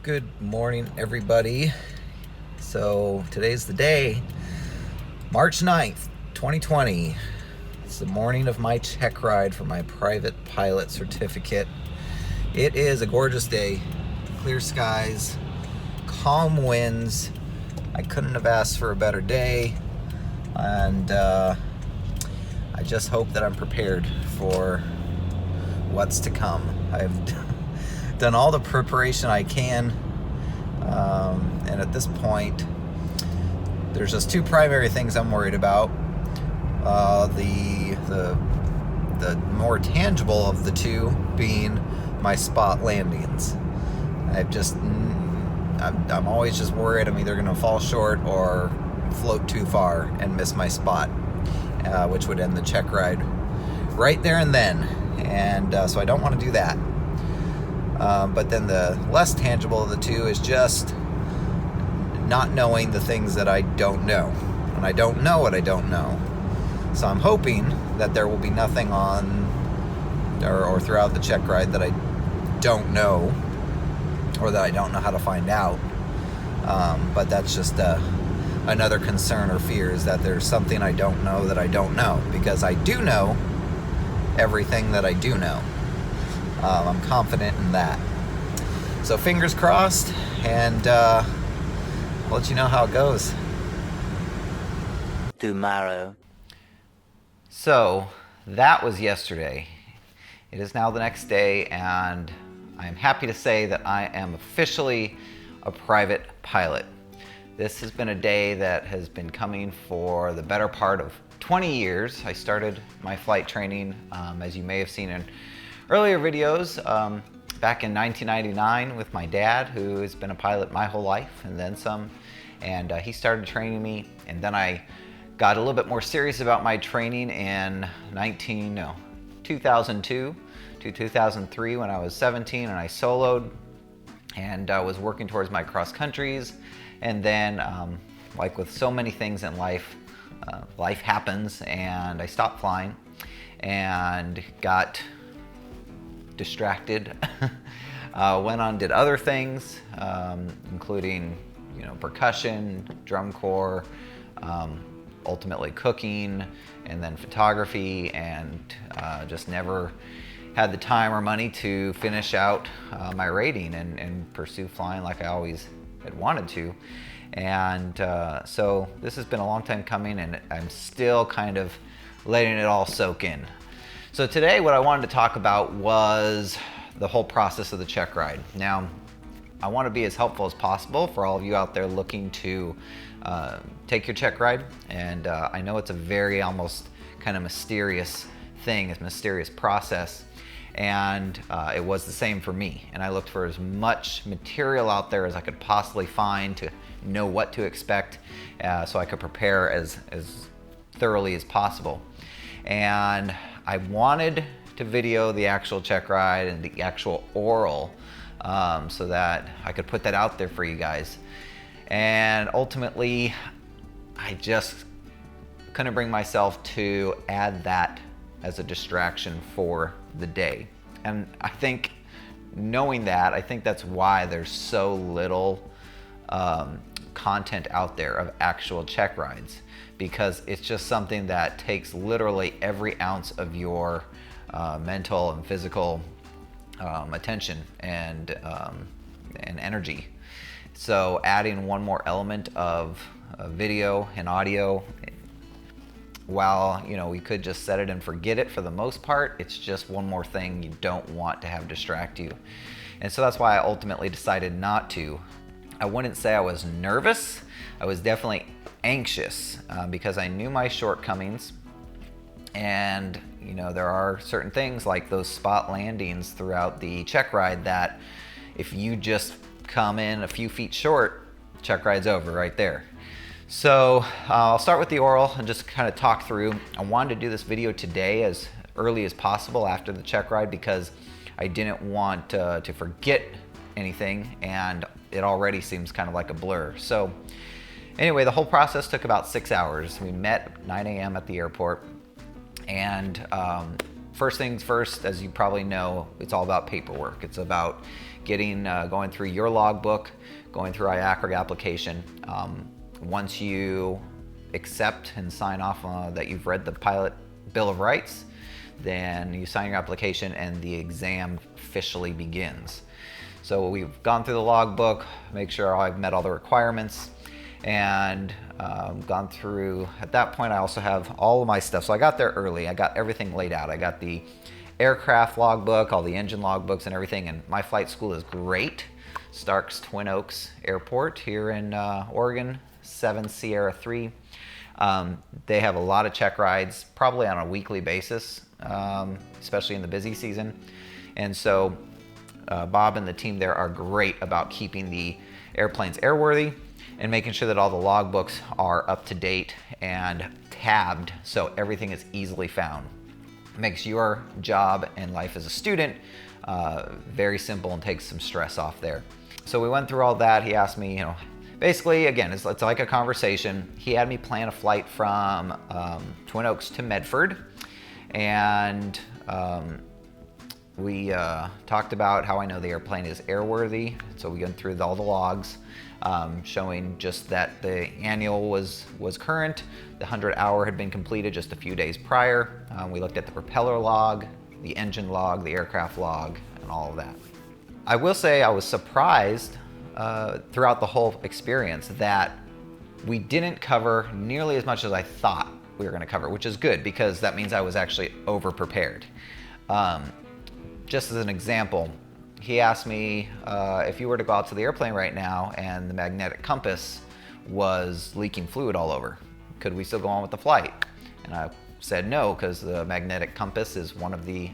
Good morning, everybody. So today's the day, March 9th, 2020. It's the morning of my check ride for my private pilot certificate. It is a gorgeous day, clear skies, calm winds. I couldn't have asked for a better day, and I just hope that I'm prepared for what's to come. I've done all the preparation I can, and at this point there's just two primary things I'm worried about. The more tangible of the two being my spot landings. I'm always just worried I'm either going to fall short or float too far and miss my spot, which would end the check ride right there and then. And so I don't want to do that. But then the less tangible of the two is just not knowing the things that I don't know. And I don't know what I don't know. So I'm hoping that there will be nothing on or throughout the check ride that I don't know, or that I don't know how to find out. But that's just another concern or fear, is that there's something I don't know that I don't know, because I do know everything that I do know. I'm confident in that. So fingers crossed, and I'll let you know how it goes. Tomorrow. So that was yesterday. It is now the next day, and I am happy to say that I am officially a private pilot. This has been a day that has been coming for the better part of 20 years. I started my flight training, as you may have seen in earlier videos, back in 1999 with my dad, who has been a pilot my whole life and then some. And he started training me, and then I got a little bit more serious about my training in 2002 to 2003 when I was 17, and I soloed and was working towards my cross countries. And then, like with so many things in life, life happens, and I stopped flying and got distracted. Went on, did other things, including percussion, drum corps, ultimately cooking, and then photography, and just never had the time or money to finish out my rating and pursue flying like I always had wanted to. And so this has been a long time coming, and I'm still kind of letting it all soak in. So today what I wanted to talk about was the whole process of the check ride. Now, I want to be as helpful as possible for all of you out there looking to take your check ride. And I know it's a very almost kind of mysterious thing, a mysterious process. And it was the same for me. And I looked for as much material out there as I could possibly find to know what to expect, so I could prepare as thoroughly as possible. And I wanted to video the actual check ride and the actual oral, so that I could put that out there for you guys. And ultimately, I just couldn't bring myself to add that as a distraction for the day. And I think, knowing that, I think that's why there's so little content out there of actual check rides, because it's just something that takes literally every ounce of your mental and physical attention and energy. So adding one more element of video and audio, while we could just set it and forget it for the most part, it's just one more thing you don't want to have distract you. And so that's why I ultimately decided not to. I wouldn't say I was nervous. I was definitely anxious, because I knew my shortcomings. And there are certain things like those spot landings throughout the check ride that if you just come in a few feet short, check ride's over right there. So I'll start with the oral and just kind of talk through. I wanted to do this video today as early as possible after the check ride, because I didn't want to forget anything, and it already seems kind of like a blur. So anyway, the whole process took about 6 hours. We met at 9 a.m. at the airport, and first things first, as you probably know, it's all about paperwork. It's about going through your logbook, going through IACRG application. Once you accept and sign off that you've read the pilot Bill of Rights, then you sign your application and the exam officially begins. So we've gone through the logbook, make sure I've met all the requirements, and gone through. At that point, I also have all of my stuff. So I got there early. I got everything laid out. I got the aircraft logbook, all the engine logbooks and everything, and my flight school is great. Stark's Twin Oaks Airport here in Oregon, 7 Sierra 3. They have a lot of check rides, probably on a weekly basis, especially in the busy season. And so Bob and the team there are great about keeping the airplanes airworthy and making sure that all the logbooks are up to date and tabbed so everything is easily found. It makes your job and life as a student very simple and takes some stress off there. So we went through all that. He asked me, basically, again, it's like a conversation. He had me plan a flight from Twin Oaks to Medford, and we talked about how I know the airplane is airworthy. So we went through all the logs, showing just that the annual was current, the 100-hour had been completed just a few days prior. We looked at the propeller log, the engine log, the aircraft log, and all of that. I will say I was surprised throughout the whole experience that we didn't cover nearly as much as I thought we were going to cover, which is good because that means I was actually over-prepared. Just as an example, he asked me if you were to go out to the airplane right now and the magnetic compass was leaking fluid all over, could we still go on with the flight? And I said no, because the magnetic compass is one of the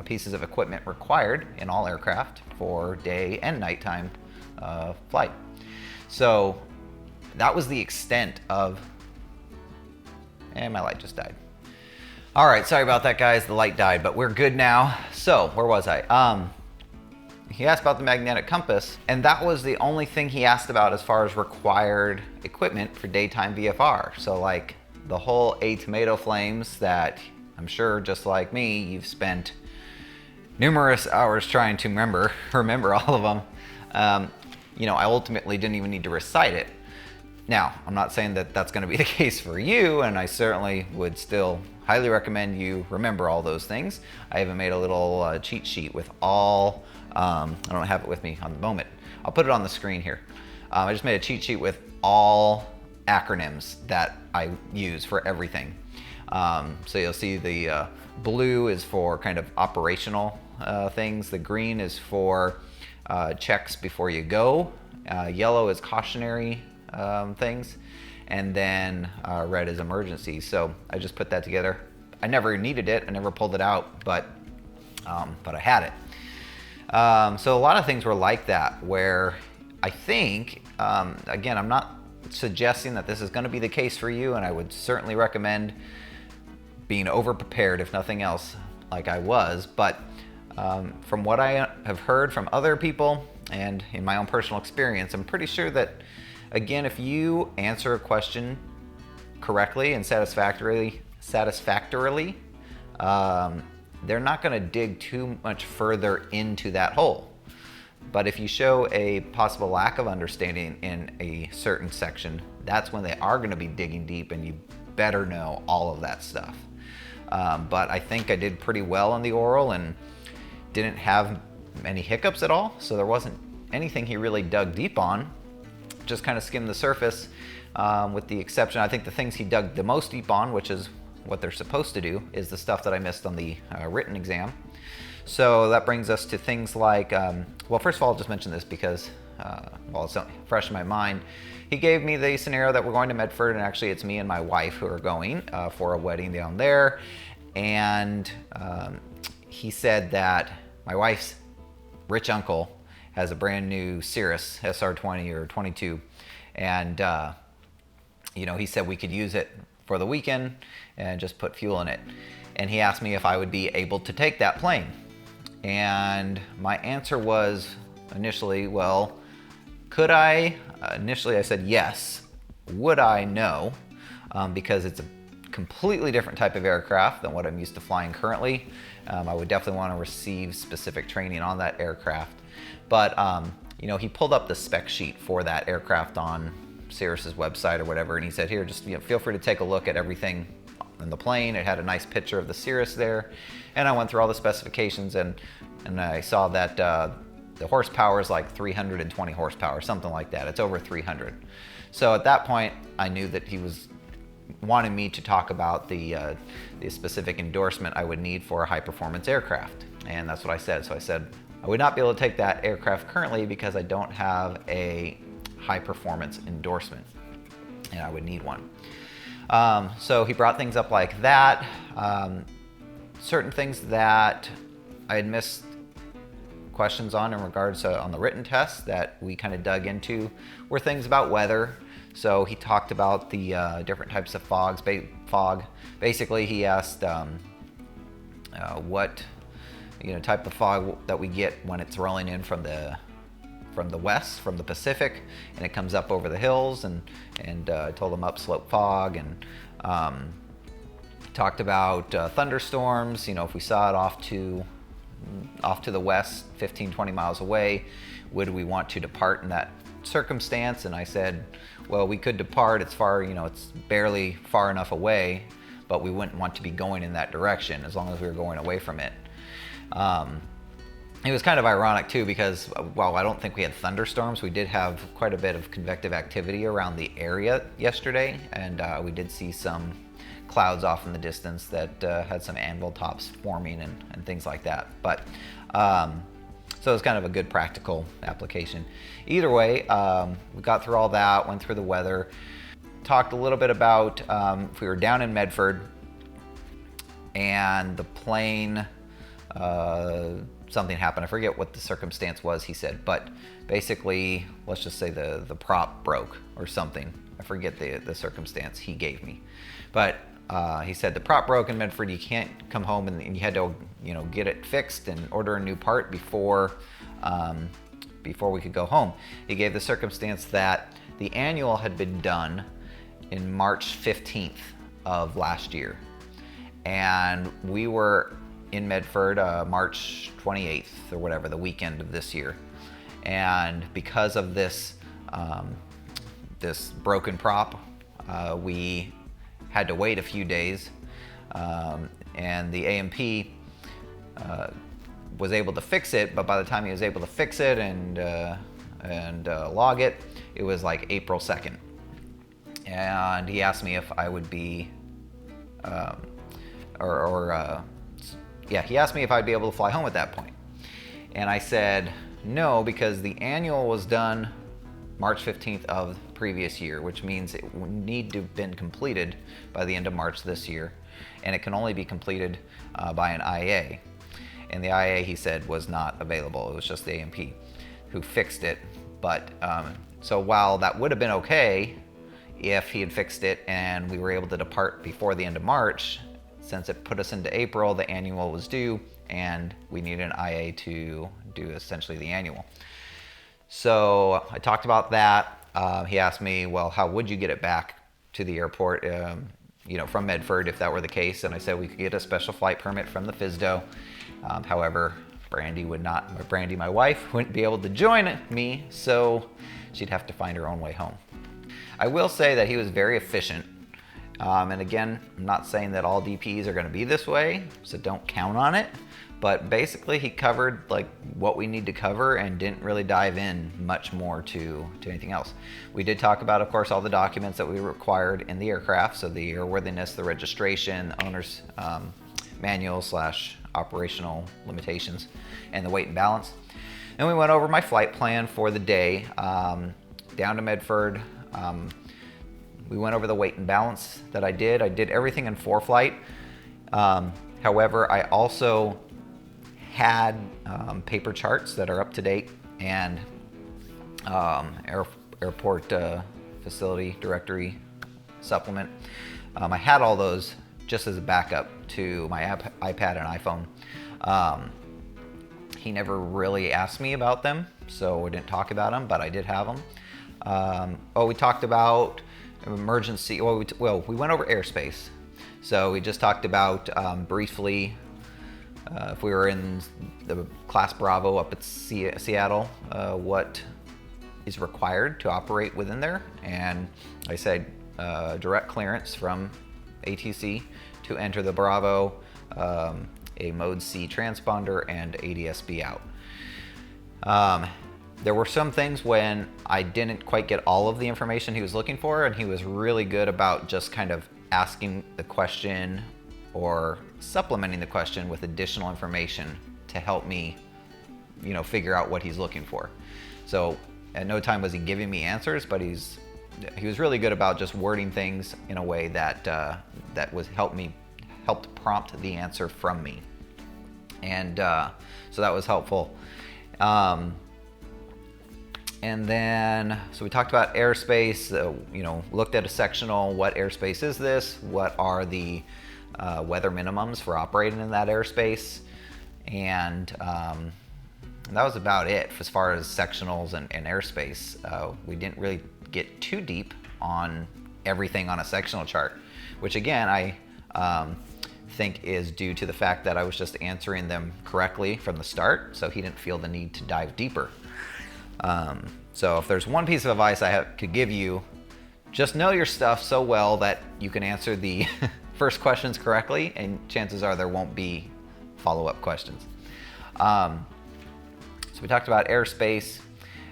pieces of equipment required in all aircraft for day and nighttime flight. So that was the extent of, and my light just died. All right, sorry about that, guys. The light died, but we're good now. So where was I? He asked about the magnetic compass, and that was the only thing he asked about as far as required equipment for daytime VFR. So like the whole tomato flames that I'm sure, just like me, you've spent numerous hours trying to remember all of them. I ultimately didn't even need to recite it. Now, I'm not saying that that's going to be the case for you, and I certainly would still highly recommend you remember all those things. I even made a little cheat sheet with all, I don't have it with me on the moment. I'll put it on the screen here. I just made a cheat sheet with all acronyms that I use for everything. So you'll see the blue is for kind of operational things. The green is for checks before you go. Yellow is cautionary things. And then red is emergency. So I just put that together. I never needed it. I never pulled it out, but I had it. So a lot of things were like that, where I think, again, I'm not suggesting that this is going to be the case for you, and I would certainly recommend being over-prepared, if nothing else, like I was. But from what I have heard from other people and in my own personal experience, I'm pretty sure that, again, if you answer a question correctly and satisfactorily, they're not going to dig too much further into that hole. But if you show a possible lack of understanding in a certain section, that's when they are going to be digging deep, and you better know all of that stuff. But I think I did pretty well on the oral and didn't have any hiccups at all. So there wasn't anything he really dug deep on, just kind of skimmed the surface, with the exception, I think the things he dug the most deep on, which is what they're supposed to do, is the stuff that I missed on the written exam. So that brings us to things like, well, first of all, I'll just mention this because, it's fresh in my mind. He gave me the scenario that we're going to Medford, and actually it's me and my wife who are going for a wedding down there. And he said that my wife's rich uncle has a brand new Cirrus SR20 or 22. And, he said we could use it for the weekend and just put fuel in it. And he asked me if I would be able to take that plane. And my answer was initially, well, could I? Initially I said yes. Would I? No, because it's a completely different type of aircraft than what I'm used to flying currently. I would definitely want to receive specific training on that aircraft. But you know, he pulled up the spec sheet for that aircraft on Cirrus's website or whatever, and he said, here, just, you know, feel free to take a look at everything in the plane. It had a nice picture of the Cirrus there, and I went through all the specifications, and I saw that the horsepower is like 320 horsepower, something like that. It's over 300. So at that point, I knew that he was wanting me to talk about the specific endorsement I would need for a high-performance aircraft, and that's what I said. So I said I would not be able to take that aircraft currently because I don't have a high-performance endorsement, and I would need one. So he brought things up like that. Certain things that I had missed questions on in regards to on the written test that we kind of dug into were things about weather. So he talked about the different types of fog. Basically, he asked what type of fog that we get when it's rolling in from the west, from the Pacific, and it comes up over the hills, and told him upslope fog, and talked about thunderstorms. You know, if we saw it off to the west, 15-20 miles away, would we want to depart in that circumstance? And I said, well, we could depart. It's far, it's barely far enough away, but we wouldn't want to be going in that direction as long as we were going away from it. It was kind of ironic too, because while I don't think we had thunderstorms, we did have quite a bit of convective activity around the area yesterday, and we did see some clouds off in the distance that had some anvil tops forming and things like that. But so it was kind of a good practical application. Either way, we got through all that, went through the weather, talked a little bit about if we were down in Medford and the plane, something happened. I forget what the circumstance was, he said, but basically, let's just say the prop broke or something. I forget the circumstance he gave me. But he said the prop broke in Medford, you can't come home, and you had to get it fixed and order a new part before we could go home. He gave the circumstance that the annual had been done in March 15th of last year, and we were in Medford March 28th or whatever, the weekend of this year. And because of this this broken prop, we had to wait a few days, and the AMP was able to fix it, but by the time he was able to fix it and log it, it was like April 2nd. And he asked me if I would be, he asked me if I'd be able to fly home at that point. And I said no, because the annual was done March 15th of the previous year, which means it would need to have been completed by the end of March this year. And it can only be completed by an IA. And the IA, he said, was not available. It was just the AMP who fixed it. But so while that would have been okay if he had fixed it and we were able to depart before the end of March, since it put us into April, the annual was due, and we needed an IA to do essentially the annual. So I talked about that. He asked me, well, how would you get it back to the airport, from Medford if that were the case? And I said we could get a special flight permit from the FSDO. However, Brandy, my wife, wouldn't be able to join me, so she'd have to find her own way home. I will say that he was very efficient. And again, I'm not saying that all DPs are going to be this way, so don't count on it. But basically, he covered like what we need to cover and didn't really dive in much more to anything else. We did talk about, of course, all the documents that we required in the aircraft, so the airworthiness, the registration, the owner's manual / operational limitations, and the weight and balance. And we went over my flight plan for the day down to Medford. We went over the weight and balance that I did. I did everything in ForeFlight. However, I also had paper charts that are up to date and airport facility directory supplement. I had all those just as a backup to my iPad and iPhone. He never really asked me about them, so we didn't talk about them, but I did have them. We talked about emergency. We went over airspace. So we just talked about briefly if we were in the Class Bravo up at Seattle, what is required to operate within there. And I said direct clearance from ATC to enter the Bravo, a Mode C transponder, and ADS-B out. There were some things when I didn't quite get all of the information he was looking for, and he was really good about just kind of asking the question or supplementing the question with additional information to help me, figure out what he's looking for. So at no time was he giving me answers, but he was really good about just wording things in a way that helped prompt the answer from me, and so that was helpful. And then, so we talked about airspace, looked at a sectional. What airspace is this? What are the weather minimums for operating in that airspace? And that was about it as far as sectionals and airspace. We didn't really get too deep on everything on a sectional chart, which again, I think is due to the fact that I was just answering them correctly from the start, so he didn't feel the need to dive deeper. So if there's one piece of advice I could give you, just know your stuff so well that you can answer the first questions correctly, and chances are there won't be follow-up questions. So we talked about airspace,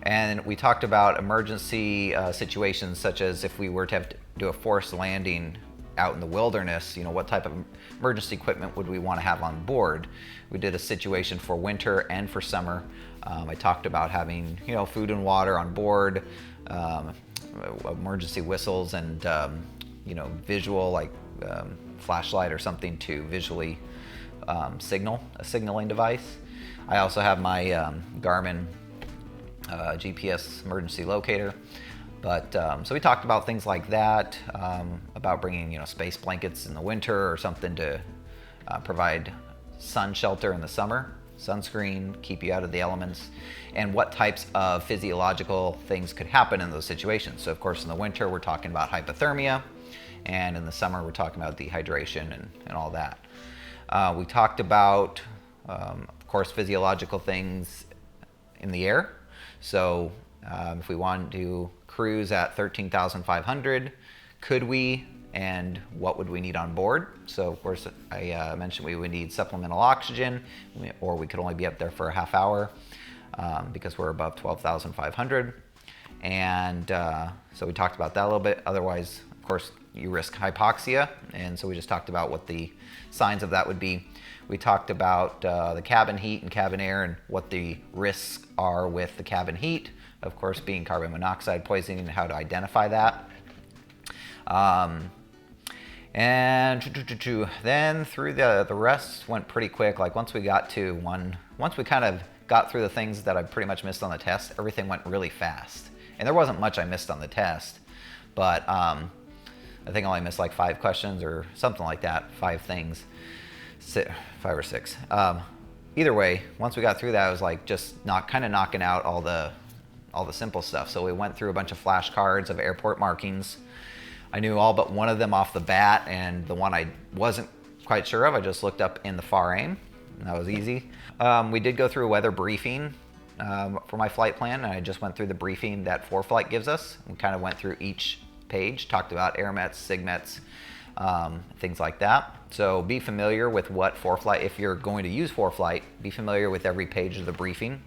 and we talked about emergency situations, such as if we were to have to do a forced landing out in the wilderness, what type of emergency equipment would we want to have on board? We did a situation for winter and for summer. I talked about having, food and water on board, emergency whistles, and visual, like flashlight or something to visually signal, a signaling device. I also have my Garmin GPS emergency locator. But so we talked about things like that, about bringing space blankets in the winter or something to provide sun shelter in the summer, sunscreen, keep you out of the elements, and what types of physiological things could happen in those situations. So of course in the winter we're talking about hypothermia, and in the summer we're talking about dehydration and all that. We talked about, of course, physiological things in the air. So if we wanted to cruise at 13,500, could we, and what would we need on board? So of course I mentioned we would need supplemental oxygen, or we could only be up there for a half hour because we're above 12,500. And so we talked about that a little bit. Otherwise, of course, you risk hypoxia, and so we just talked about what the signs of that would be. We talked about the cabin heat and cabin air and what the risks are with the cabin heat, of course, being carbon monoxide poisoning and how to identify that. And then through the rest went pretty quick. Like once we kind of got through the things that I pretty much missed on the test, everything went really fast. And there wasn't much I missed on the test, but I think I only missed like 5 questions or something like that, 5 things, 5 or 6. Either way, once we got through that, I was like just knocking out all the simple stuff. So we went through a bunch of flashcards of airport markings. I knew all but one of them off the bat, and the one I wasn't quite sure of, I just looked up in the FAR AIM, and that was easy. We did go through a weather briefing for my flight plan, and I just went through the briefing that ForeFlight gives us. We kind of went through each page, talked about airmets, sigmets, things like that. So be familiar with what ForeFlight, if you're going to use ForeFlight, be familiar with every page of the briefing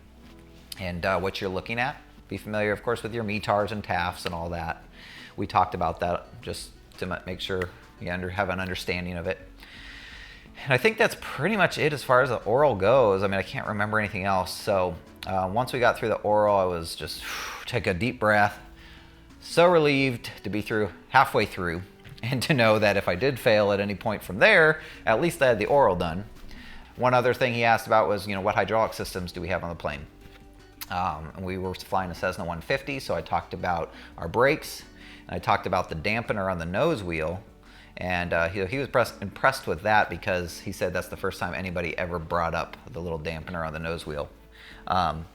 and what you're looking at. Be familiar, of course, with your METARs and TAFs and all that. We talked about that just to make sure you have an understanding of it. And I think that's pretty much it as far as the oral goes. I mean, I can't remember anything else. So once we got through the oral, I was just take a deep breath. So relieved to be halfway through, and to know that if I did fail at any point from there, at least I had the oral done. One other thing he asked about was, what hydraulic systems do we have on the plane? And we were flying a Cessna 150, so I talked about our brakes, and I talked about the dampener on the nose wheel, and he was impressed with that because he said that's the first time anybody ever brought up the little dampener on the nose wheel.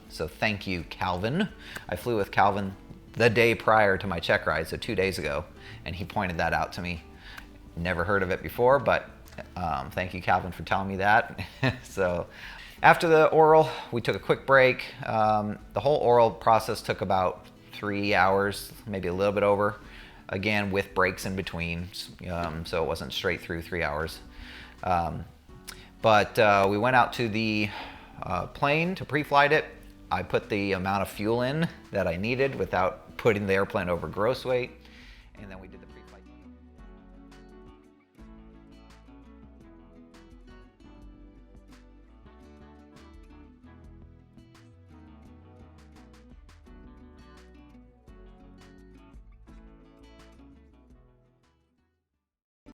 So thank you, Calvin. I flew with Calvin the day prior to my check ride, so 2 days ago, and he pointed that out to me Never heard of it before, but thank you, Calvin, for telling me that. So after the oral, we took a quick break. The whole oral process took about 3 hours, maybe a little bit over, again with breaks in between, so it wasn't straight through 3 hours. But we went out to the plane to pre-flight it. I put the amount of fuel in that I needed without putting the airplane over gross weight, and then we did the